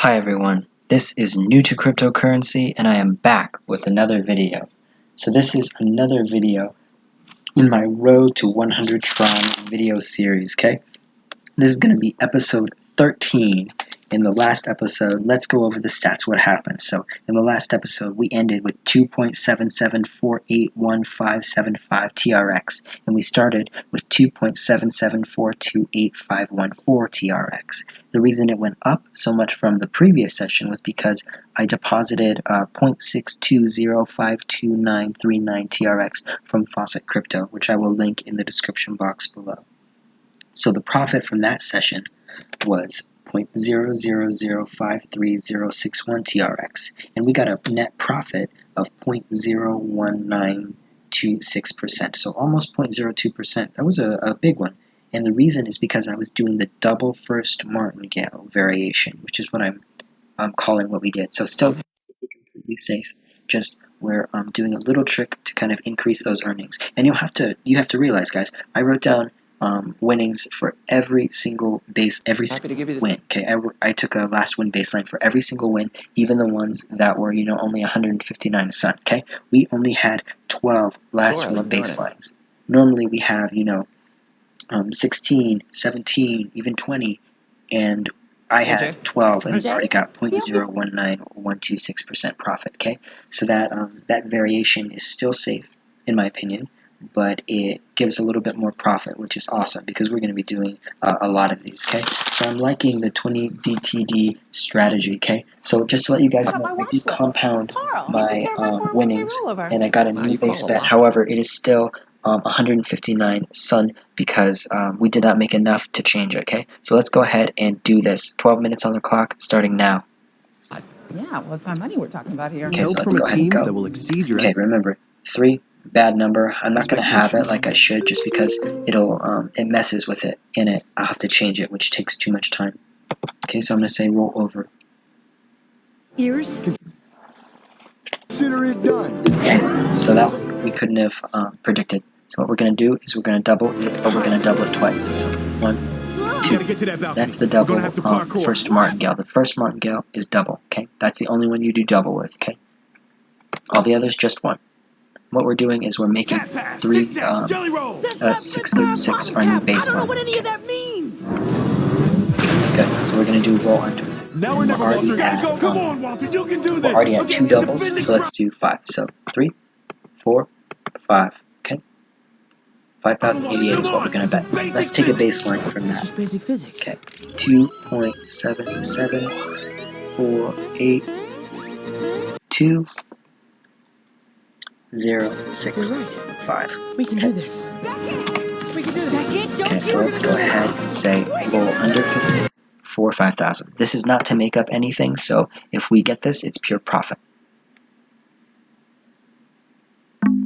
Hi everyone, this is new to cryptocurrency and I am back with another video. So this is another video in my Road to 100 Tron video series, okay? This is going to be episode 13. In the last episode, let's go over the stats, what happened. So in the last episode, we ended with 2.77481575 TRX, and we started with 2.77428514 TRX. The reason it went up so much from the previous session was because I deposited 0.620523939 TRX from Faucet Crypto, which I will link in the description box below. So the profit from that session was 0.000536061 TRX, and we got a net profit of 0.01926%, so almost 0.02%. That was a big one, and the reason is because I was doing the double first martingale variation, which is what I'm calling what we did. So still completely safe, just we're doing a little trick to kind of increase those earnings. And you have to realize, guys, I wrote down winnings for every single win. Okay, I took a last win baseline for every single win, even the ones that were, only 159 sun. Okay, we only had 12 last win baselines. Normally we have, 16, 17, even 20, and I had 12, and we've already got 0.019126% profit. Okay, so that variation is still safe, in my opinion, but it gives a little bit more profit, which is awesome because we're going to be doing a lot of these. Okay, so I'm liking the 20 DTD strategy. Okay, so just to let you guys know, I did compound my winnings, and I got a new base bet. However, it is still 159 sun because we did not make enough to change it. Okay, so let's go ahead and do this. 12 minutes on the clock, starting now. Yeah, well, it's my money we're talking about here. Okay, so let's go ahead and go. Okay, remember 3. Bad number. I'm not going to have it like I should just because it messes with it, and I'll have to change it, which takes too much time. Okay, so I'm going to say roll over. Ears? Consider it done. Okay, so that one we couldn't have predicted. So what we're going to do is we're going to double it, but we're going to double it twice. So 1, 2. That's the double first martingale. The first martingale is double. Okay, that's the only one you do double with. Okay, all the others just 1. What we're doing is we're making 636 our new baseline. I don't know what any of that means. Good. So we're gonna do roll under. Now we're already at come on, Walter, you can do this. We're already at 2 doubles, so let's do 5. So 3, 4, 5. Okay. 5,088 is what we're gonna bet. Let's take a baseline from that. This is basic physics. Okay. 2.77482. 065. We can do this. We can do this. Okay, so let's go ahead and say roll under 50 for 5,000. This is not to make up anything, so if we get this, it's pure profit.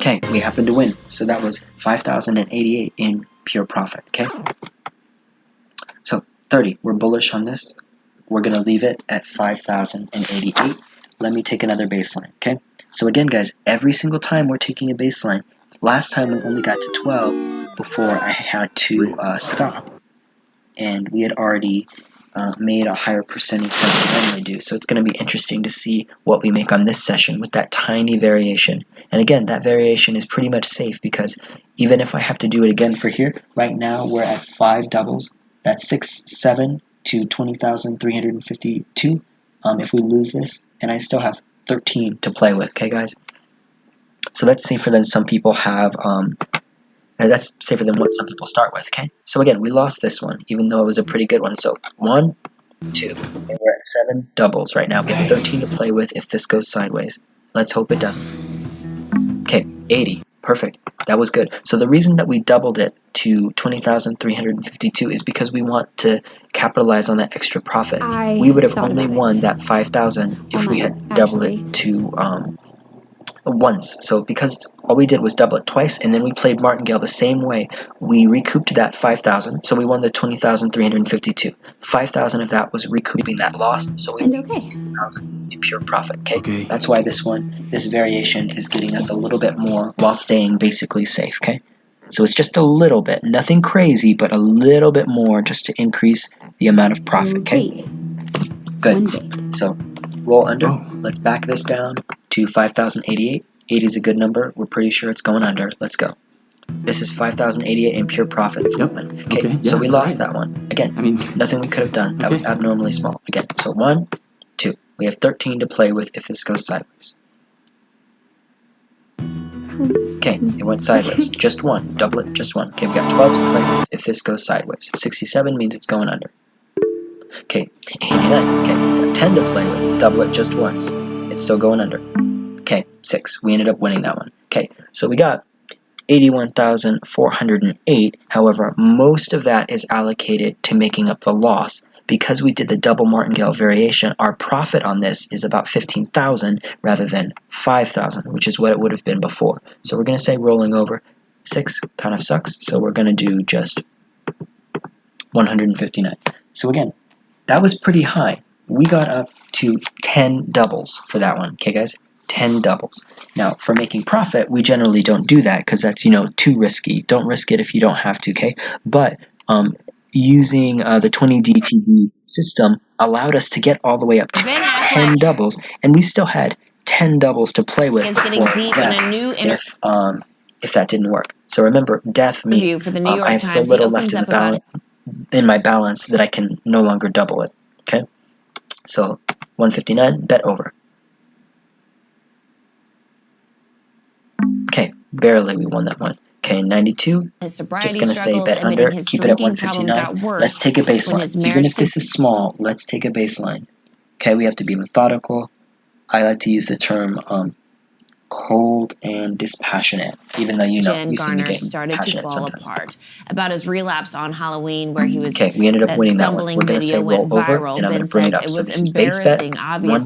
Okay, we happen to win. So that was 5,088 in pure profit. Okay. So 30. We're bullish on this. We're gonna leave it at 5,088. Let me take another baseline. Okay. So again, guys, every single time we're taking a baseline. Last time we only got to 12 before I had to stop, and we had already made a higher percentage than we normally do. So it's going to be interesting to see what we make on this session with that tiny variation. And again, that variation is pretty much safe because even if I have to do it again for here, right now we're at 5 doubles. That's 6-7 to 20,352. If we lose this, and I still have 13 to play with. Okay, guys? So that's safer than some people have, that's safer than what some people start with, okay? So again, we lost this one, even though it was a pretty good one. So 1, 2, and we're at 7 doubles right now. We have 13 to play with if this goes sideways. Let's hope it doesn't. Okay, 80. Perfect. That was good. So the reason that we doubled it to 20,352 is because we want to capitalize on that extra profit. We would have only won that 5,000 if we had doubled it to once. So because all we did was double it twice, and then we played martingale the same way, we recouped that 5,000. So we won the 20,352. 5,000 of that was recouping that loss. So we made 2,000 in pure profit. Okay? That's why this variation is getting us a little bit more while staying basically safe. Okay. So it's just a little bit, nothing crazy, but a little bit more just to increase the amount of profit. Okay. Good. So roll under. Oh. Let's back this down to 5,088. 80 is a good number. We're pretty sure it's going under. Let's go. This is 5,088 in pure profit if we Yep. win. Okay, So yeah, we lost right. that one. Again, I mean, nothing we could have done. That was abnormally small. Again, so 1, 2. We have 13 to play with if this goes sideways. Okay, it went sideways. Just 1. Double it, just 1. Okay, we got 12 to play with if this goes sideways. 67 means it's going under. Okay, 89. Okay, we got 10 to play with. Double it just once. It's still going under. Okay, 6. We ended up winning that one. Okay, so we got 81,408. However, most of that is allocated to making up the loss. Because we did the double martingale variation, our profit on this is about 15,000 rather than 5,000, which is what it would have been before. So we're going to say rolling over. 6 kind of sucks, so we're going to do just 159. So again, that was pretty high. We got up to 10 doubles for that one, okay guys? 10 doubles. Now, for making profit, we generally don't do that because that's, too risky. Don't risk it if you don't have to, okay? But using the 20 DTD system allowed us to get all the way up to 10 doubles, and we still had 10 doubles to play with before death if that didn't work. So remember, death means I have so little left in my balance that I can no longer double it, okay? So 159, bet over. Okay, barely we won that one. Okay, 92, just going to say bet under, keep it at 159. Let's take a baseline. Even if this is small, let's take a baseline. Okay, we have to be methodical. I like to use the term cold and dispassionate, even though you seem to get passionate sometimes. About his relapse on Halloween, where he was okay, we ended up winning that one. We're going to say roll over, and I'm going to bring it up. So this is base bet, 1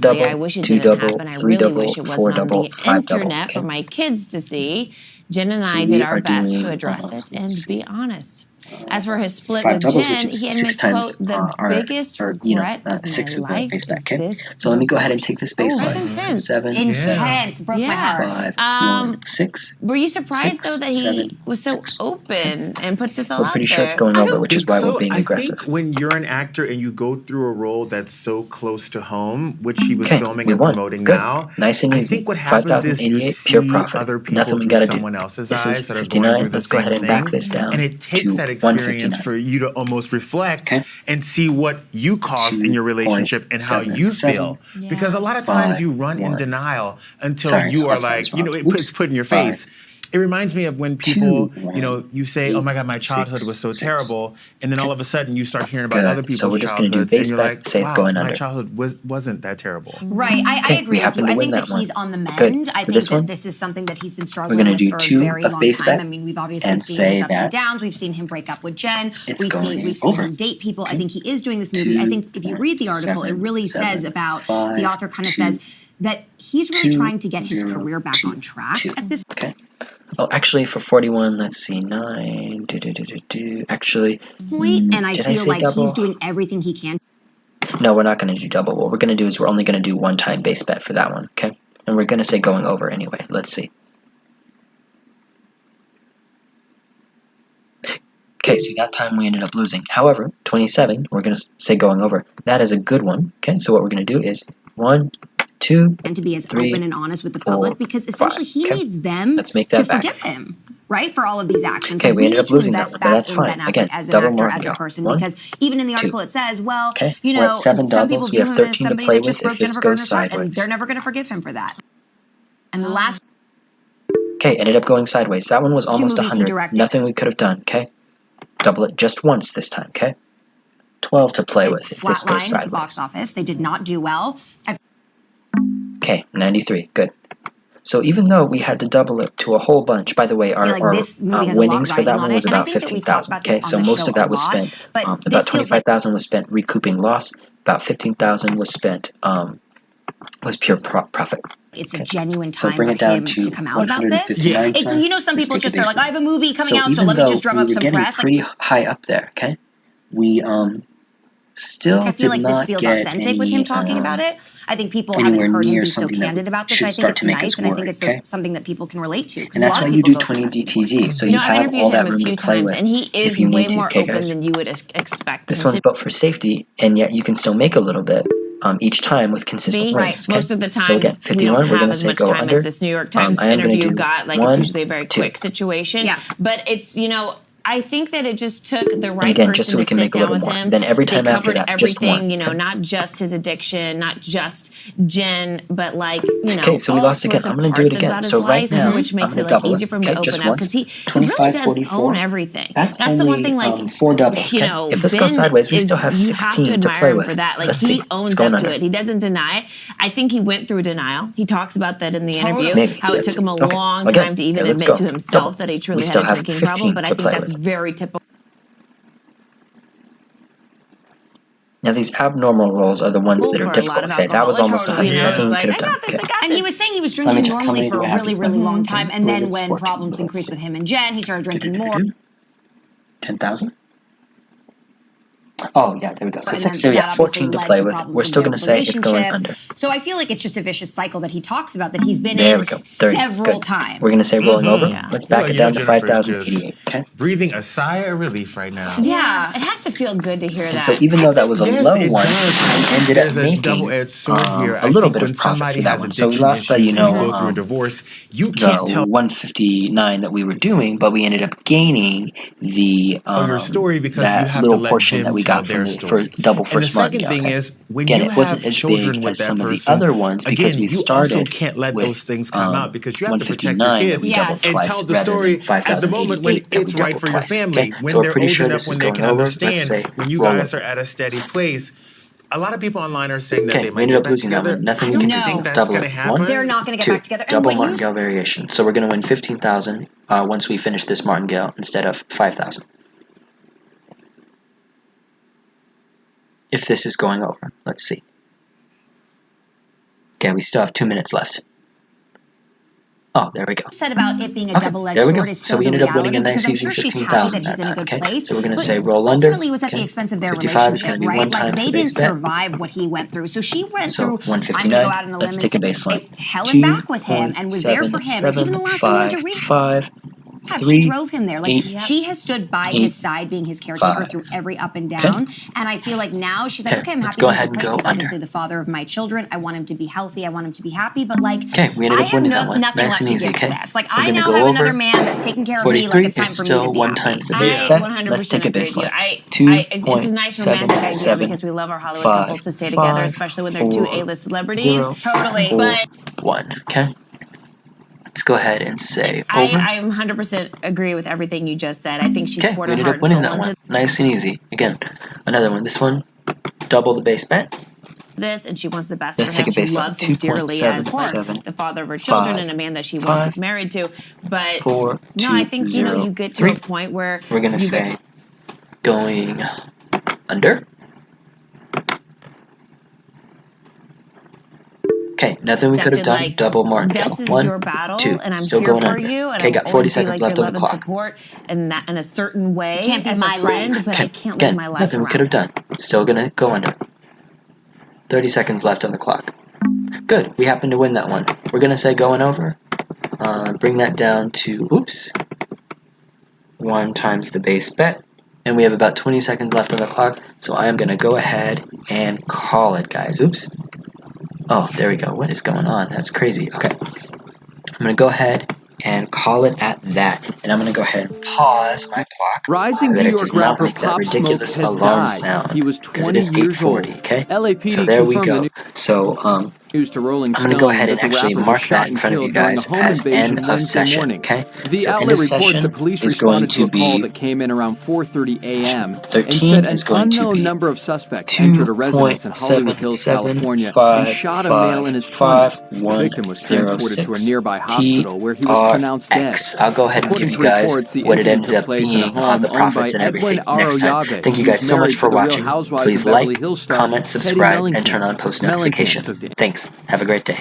double, 2 double, 3 double, 4 double, 5 double. Okay? for my kids to see. Jen and So I we did are our best doing, to address it and be honest. As for his split 5 with doubles, Jen, which is he 6 admits, times quote, the biggest regret of 6 my of the life base bet. is Okay, this so let me go ahead and take this baseline. So 7, Intense. Broke my heart. 5, 1, 6. Were you surprised 6, though that he 7, was so 6. open and put this all We're out pretty there? sure it's going over, which is why we're being aggressive. I think when you're an actor and you go through a role that's so close to home, which he was filming and promoting Good. now, Nice and I easy. think what happens is you 5,088 pure see profit. other people Nothing we through got to do. someone else's This eyes is that are going 59. through the Let's go same ahead and thing. back this down And it takes to that experience 159. for you to almost reflect Okay. and see what you cost in your relationship and how you feel. Because a lot of times you run in denial until you are like, it's put in your face. It reminds me of when people, you say, oh my God, my childhood was so terrible. And then all of a sudden you start hearing about other people's so we're just going to do childhoods base and you're bet, like, say it's wow, going my under. childhood wasn't that terrible. Right. I agree with you. I think that he's on the mend. I think that this is something that he's been struggling with for a very long time. I mean, we've obviously seen his ups and downs. We've seen him break up with Jen. We've seen him date people. I think he is doing this movie. I think if you read the article, it really says about, the author kind of says that he's really trying to get his career back on track at this Okay. Oh, actually, for 41, let's see, 9. Actually, point, and I did feel say like double? he's doing everything he can. No, we're not going to do double. What we're going to do is we're only going to do one-time base bet for that one, okay? And we're going to say going over anyway. Let's see. Okay, so that time we ended up losing. However, 27, we're going to say going over. That is a good one, okay? So what we're going to do is 1, 2, And to be as 3, open and honest with the 4, public, because essentially 5. he Okay. needs them Let's make to that back. forgive him, right, for all of these actions. Okay, we ended up losing that invest one, but back that's in fine. Ben Affleck Again, as an double actor, as a martingale. person, 1, because even in the 2. article it says, well, Okay, you we're know, at 7 some people doubles. We view have him as 13 to somebody play that just with broke if this Jennifer goes Garner's heart, sideways. and they're never going to forgive him for that. And the last Okay, ended up going sideways. That one was almost movies he 100. directed. Nothing we could have done, okay? Double it just once this time, okay? 12 to play with if this goes flatlined at the box sideways. office. They did not do well. Okay, 93, good. So even though we had to double it to a whole bunch, by the way, our this movie has a lot winnings for that riding one on was it, and I about think that we talk 15,000. about this Okay, on so the most show of that a was lot, spent. but About this feels like 25,000 was spent recouping loss. About 15,000 was spent was pure profit. it's a genuine So time bring for it down him to to come out about this. 159. Son. You know, some Let's people take a just are like, baseline. I have a movie coming So out, so even let me though just drum we up were some getting press. pretty high up there, okay, we still I feel did like this not feels get authentic with him talking about it. I think people haven't anywhere heard him near be so something that candid about this. should I think start it's to make nice, us and I think worry, it's okay? something that people can relate to. And A that's lot why of you people do go through 20 messy DTG, divorces. so You you know, I have interviewed all him that a room few to play times, with and he is if you way need to, more okay, open guys? than you would expect This him one's to. built for safety, and yet you can still make a little bit. each time with consistent wins. Most of the time, so again, 51, we don't we're going have to as say much go time under. as this New York Times I am going to interview do got. Like, 1, it's usually a very 2. quick situation. Yeah. But it's, I think that it just took the right And again, person just so we to can sit make a down little with more. him. Then every time they after covered that, just everything, 1. Okay? not just his addiction, not just Jen, but like, Okay, so we lost again. I'm going to do it again. So right now, which makes I'm it going to double easier for him it. Okay, to just open up once. because he really 25, does 44. own everything. That's the only one thing, like 4 doubles. Okay? If this goes Ben sideways, we is, still have you have to 16 to admire play him with. for that. Like Let's he see. owns It's going up under. to it. He doesn't deny it. I think he went through denial. He talks about that in the interview. Maybe. How it Let's took him a see. Okay. long Again. time to even Okay, let's admit go. to himself Double. that he We truly still had a have drinking 15 problem. But I to think play that's with. very typical. Now these abnormal rolls are the ones that are For a lot difficult. of Okay, that was almost alcoholics, 100. Nothing we like, could have I done. got this, Okay. I got And this. he was saying he was Let me drinking check. How normally many for do a I have really, to really play? long time. And I believe then it's when 14, problems but let's increased see. with him and Jen, he started drinking more. 10,000? Oh, yeah, there we go. So, And 6, then so yeah, that obviously 14 to led play to with. problems We're in still their going to say it's going relationship. under. So I feel like it's just a vicious cycle that he talks about that he's been There in we go. 30. several Good. times. We're going to say rolling over. Yeah. Let's back Well, it down to Jennifer is 5,088. Okay. breathing a sigh of relief right now. Yeah, it has to feel good to hear And that. so even though that was a Yes, low it one, does. I we think ended up there's a making double-edged sword here. a I little think bit when of profit somebody for that has one. So we addiction lost the, issues and go through a divorce, you the can't tell 159 that we were doing, but we ended up gaining your story because you that have to little let portion that them we tell got from their the story. double And the first second martingale. thing Okay? is, when Again, you it wasn't have as children big with as that some of the person, other ones because again, we you also started can't let with those things come out because you have to protect your 159 that kids we doubled Yes. and twice tell the rather story than at the moment when 5,088 that we it's right doubled for your twice. family, Okay? when So we're they're pretty old sure enough, this is when they going can over. Let's understand, say when you roll guys over. are at a steady place. A lot of people online are saying that Okay, they we might ended get up back losing that together. one. Nothing I we can don't do. think Let's that's double going to it. happen. 1, They're not going to get 2. back together. And Double what you martingale variation. So we're going to win 15,000 once we finish this martingale instead of 5,000. If this is going over, let's see. Okay, we still have 2 minutes left. Oh, there we go. said about it being a Okay, double-edged there we go. sword is So so we the ended up winning reality a nice because I'm easy sure she's happy 15,000 that he's that in a time. good Okay, place. so we're going to But say roll under. ultimately, it was at the Okay, expense of their 55 is going relationship, to be 1 right? Like times they the base didn't bet. survive what he went through. So she went So through. I'm going to 159. go out on a limb Let's and take a say baseline. held back with him and was there for him. And even the last time he went to rehab. 5, She 3, drove him there. Like 8, she has stood by 8, his side, being his caretaker 5. through every up and down. Okay. And I feel like now she's like, okay, I'm Let's happy go he's in a ahead good and place. go He's obviously under. the father of my children. I want him to be healthy. I want him to be happy. But like, Okay, we ended I up have winning that one. nothing Nice left and to easy, give to okay? this. Like We're I gonna now go have over. another man that's taking care of me. 43 Like it's time is for me to still be 1 happy. times the base I bet. 100% Let's take a agree with you. baseline. It's a nice romantic idea because we love our Hollywood couples to stay together, especially when they're two A-list celebrities. Totally. But 1. Okay. Let's go ahead and say over. I 100% agree with everything you just said. I think she's Okay, poured we her ended heart up and winning soul that one. into Nice and easy. Again, another one. This one, double the base bet. this, and she wants the best Let's for take him. a She baseline. loves him dearly as 2.77, the father of her children 5, and a man that she once 5, was married to. But 4, no, 2, I think 0, you get to 3. a point where We're gonna say going under. Okay, nothing we could have done. like, Double martingale. this is 1, your battle, 2. and I'm Still here going for under. you, and Okay, I will got 40 always be seconds like left your on the love and clock. support, and that in a certain way. Can't be as my a friend, life. but Okay, I can't again, live my life nothing we could around. have done. Still gonna go under. 30 seconds left on the clock. Good, we happen to win that one. We're gonna say going over. Bring that down to, 1 times the base bet. And we have about 20 seconds left on the clock, so I am gonna go ahead and call it, guys. Oops. Oh, there we go. What is going on? That's crazy. Okay. I'm gonna go ahead and call it at that. And I'm gonna go ahead and pause my clock Rising so that New it York does not rapper make that Pop Smoke ridiculous has alarm died. sound. He was Because it 20 is years 8:40, old. okay? LAPD So there we confirmed go. the So news to Rolling I'm gonna go Stone ahead that and the actually rapper was mark shot that in and front of you killed during a guys home as invasion end of Wednesday session, morning. okay? The So end outlet of reports session that police is going responded to a to call be that came in around 4:30 a.m. and 13 said an is going to unknown be number of suspects entered a residence in Hollywood Hills, California, and shot a male in his 20s. The victim was transported to a nearby hospital where he was pronounced dead. TRX. I'll go ahead and give According you to guys reports, the what it incident ended took up place in a being on home the owned by profits and Edwin everything next time. Aroyave, Thank you who's guys so much married for to the Real watching. Housewives Please of Beverly like, Hills star comment, Teddy subscribe, and Mellencamp. turn on post Mellencamp notifications. took the Thanks. Have a great day.